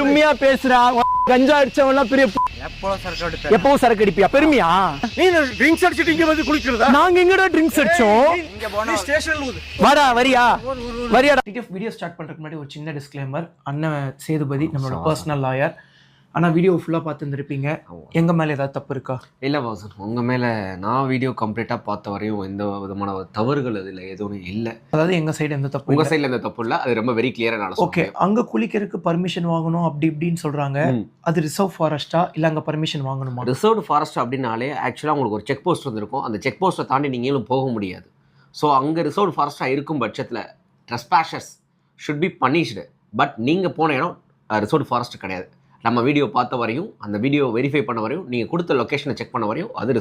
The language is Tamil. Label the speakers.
Speaker 1: பெருமையா பேசுறா கஞ்சா அடிச்சவன்லாம் பெரிய எப்பவும் சரக்கு அடிப்பியா பெருமையா
Speaker 2: நீ ட்ரிங்க்ஸ் அடிச்சிட்டு இங்க வந்து குளிக்கிறதா
Speaker 1: நாங்க எங்கடா ட்ரிங்க்ஸ் அடிச்சோம்
Speaker 2: இங்க போனா ஸ்டேஷன்ல
Speaker 1: வாடா வரியா வீடியோ ஸ்டார்ட் பண்றதுக்கு முன்னாடி ஒரு சின்ன டிஸ்க்ளைமர். அண்ணன் சேதுபதி நம்மளோட பர்சனல் லாயர். ஆனா வீடியோ ஃபுல்லா பார்த்துருந்துருப்பீங்க. எங்க மேல ஏதாவது தப்பு இருக்கா?
Speaker 3: இல்லை பாஸ், உங்கள் மேலே நான் வீடியோ கம்ப்ளீட்டாக பார்த்த வரையும் எந்த விதமான தவறுகள் அதில் எதுவும் இல்லை.
Speaker 1: அதாவது எங்க சைடு எந்த தப்பு
Speaker 3: உங்கள் சைடில் எந்த தப்பு இல்லை, அது ரொம்ப வெரி கிளியராக நான்
Speaker 1: ஓகே. அங்க குளிக்கிறதுக்கு பர்மிஷன் வாங்கணும் அப்படி இப்படின்னு சொல்றாங்க. அது ரிசர்வ் ஃபாரஸ்டா இல்ல அங்க பர்மிஷன் வாங்கணுமா?
Speaker 3: ரிசர்வ்டு ஃபாரஸ்ட் அப்படின்னாலே ஆக்சுவலாக உங்களுக்கு ஒரு செக் போஸ்ட் வந்திருக்கும். அந்த செக் போஸ்ட்டை தாண்டி நீங்களும் போக முடியாது. ஸோ அங்கே ரிசர்வ்டு ஃபாரஸ்ட்டாக இருக்கும் பட்சத்தில் ட்ரெஸ்பாஷர்ஸ் ஷுட் பி பனிஷ்டு. பட் நீங்கள் போன இடம் ரிசர்வ்டு ஃபாரஸ்ட் கிடையாது. நம்ம வீடியோ பார்த்த வரையும், அந்த வீடியோ வெரிஃபை பண்ண வரையும், நீங்கள் கொடுத்த லொக்கேஷனை செக் பண்ண வரையும் அது